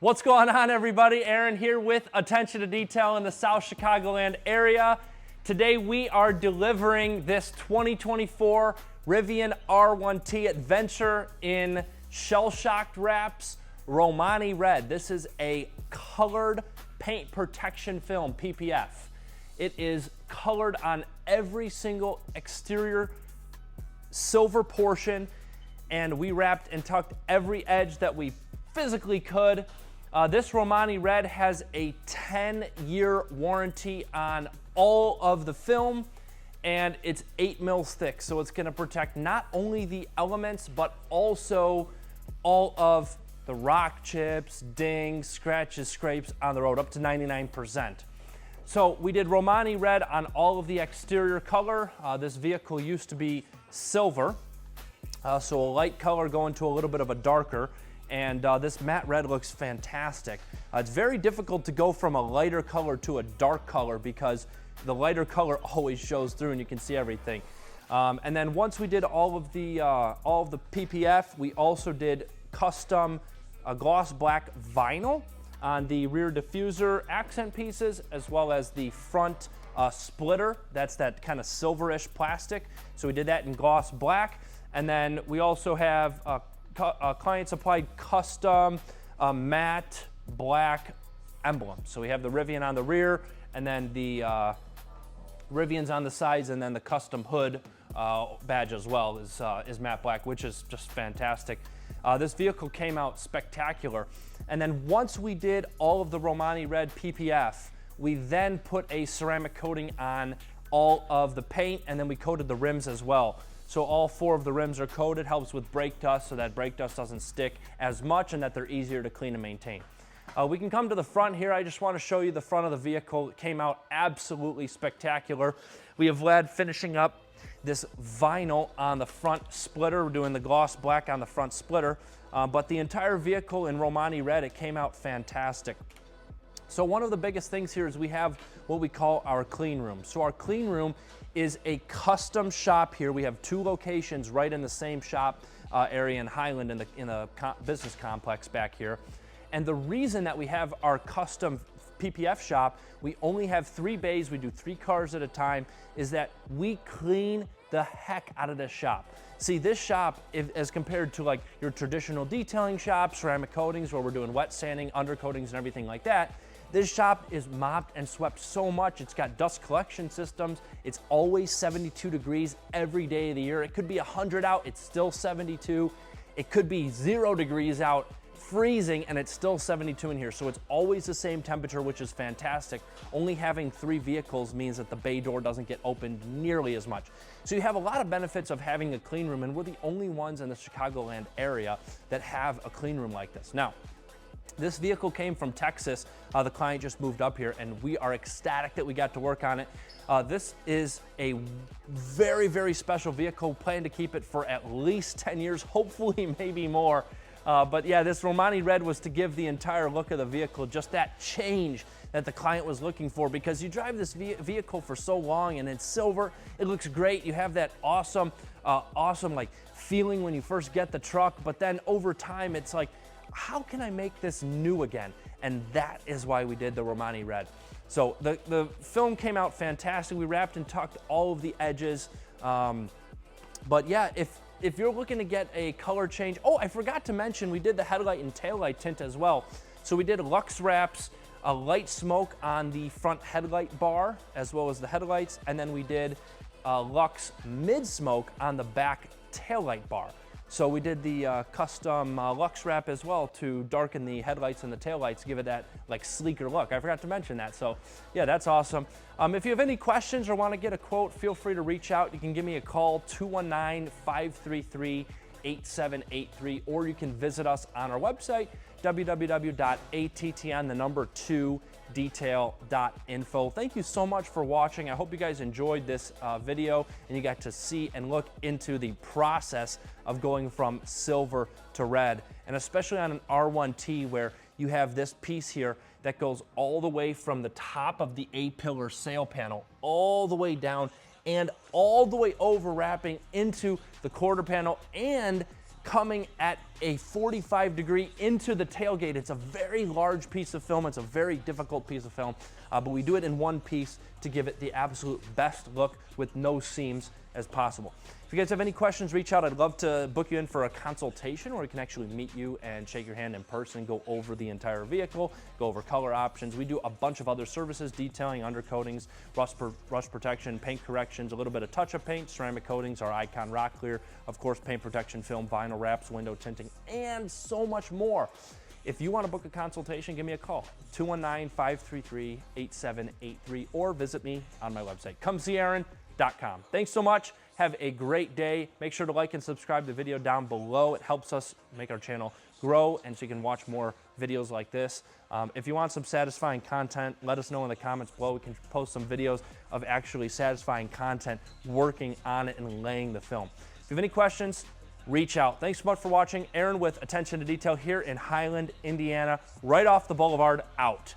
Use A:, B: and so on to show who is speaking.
A: What's going on, everybody? Aaron here with Attention to Detail in the South Chicagoland area. Today we are delivering this 2024 Rivian R1T Adventure in shell-shocked wraps, Romani red. This is a colored paint protection film, PPF. It is colored on every single exterior silver portion, and we wrapped and tucked every edge that we physically could. This Romani red has a 10-year warranty on all of the film, and it's 8 mils thick, so it's going to protect not only the elements but also all of the rock chips, dings, scratches, scrapes on the road, up to 99%. So we did Romani red on all of the exterior color. This vehicle used to be silver, so a light color going to a little bit of a darker. And this matte red looks fantastic. It's very difficult to go from a lighter color to a dark color because the lighter color always shows through and you can see everything. And then once we did all of the PPF, we also did custom gloss black vinyl on the rear diffuser accent pieces, as well as the front splitter. That's that kind of silverish plastic. So we did that in gloss black. And then we also have client supplied custom matte black emblem. So we have the Rivian on the rear, and then the Rivians on the sides, and then the custom hood badge as well is matte black, which is just fantastic. This vehicle came out spectacular. And then once we did all of the Romani red PPF, we then put a ceramic coating on all of the paint, and then we coated the rims as well. So all 4 of the rims are coated, helps with brake dust so that brake dust doesn't stick as much and that they're easier to clean and maintain. We can come to the front here. I just want to show you the front of the vehicle. It came out absolutely spectacular. We have Vlad finishing up this vinyl on the front splitter. We're doing the gloss black on the front splitter, but the entire vehicle in Romani red, it came out fantastic. So one of the biggest things here is we have what we call our clean room. So our clean room is a custom shop here. We have 2 locations right in the same shop area in Highland in the business complex back here. And the reason that we have our custom PPF shop, we only have 3 bays, we do 3 cars at a time, is that we clean the heck out of this shop. See, this shop, as compared to like your traditional detailing shop, ceramic coatings where we're doing wet sanding, undercoatings and everything like that, this shop is mopped and swept so much. It's got dust collection systems. It's always 72 degrees every day of the year. It could be 100 out, it's still 72. It could be 0 degrees out, freezing, and it's still 72 in here. So it's always the same temperature, which is fantastic. Only having 3 vehicles means that the bay door doesn't get opened nearly as much. So you have a lot of benefits of having a clean room, and we're the only ones in the Chicagoland area that have a clean room like this. Now, this vehicle came from Texas. The client just moved up here, and we are ecstatic that we got to work on it. This is a very, very special vehicle. Plan to keep it for at least 10 years, hopefully maybe more. But yeah, this Romani red was to give the entire look of the vehicle just that change that the client was looking for, because you drive this vehicle for so long and it's silver, it looks great. You have that awesome like feeling when you first get the truck, but then over time it's like, how can I make this new again? And that is why we did the Romani red. So the film came out fantastic. We wrapped and tucked all of the edges. But yeah, if you're looking to get a color change, oh, I forgot to mention, we did the headlight and taillight tint as well. So we did Lux wraps, a light smoke on the front headlight bar, as well as the headlights. And then we did Lux mid smoke on the back taillight bar. So we did the custom Lux wrap as well to darken the headlights and the taillights, give it that like sleeker look. I forgot to mention that. So yeah, that's awesome. If you have any questions or want to get a quote, feel free to reach out. You can give me a call, 219-533-8783, or you can visit us on our website, www.attn2detail.info. Thank you so much for watching. I hope you guys enjoyed this video and you got to see and look into the process of going from silver to red, and especially on an R1T where you have this piece here that goes all the way from the top of the A-pillar sail panel all the way down and all the way over, wrapping into the quarter panel and coming at a 45-degree into the tailgate. It's a very large piece of film. It's a very difficult piece of film, but we do it in one piece to give it the absolute best look with no seams as possible. If you guys have any questions, reach out. I'd love to book you in for a consultation where we can actually meet you and shake your hand in person, go over the entire vehicle, go over color options. We do a bunch of other services, detailing, undercoatings, rust protection, paint corrections, a little bit of touch-up paint, ceramic coatings, our Icon Rock Clear, of course, paint protection film, vinyl wraps, window tinting, and so much more. If you want to book a consultation, give me a call, 219-533-8783, or visit me on my website, comeseeaaron.com. Thanks so much. Have a great day. Make sure to like and subscribe to the video down below. It helps us make our channel grow, and so you can watch more videos like this. If you want some satisfying content, let us know in the comments below. We can post some videos of actually satisfying content, working on it and laying the film. If you have any questions, reach out. Thanks so much for watching. Aaron with Attention to Detail here in Highland, Indiana, right off the boulevard, out.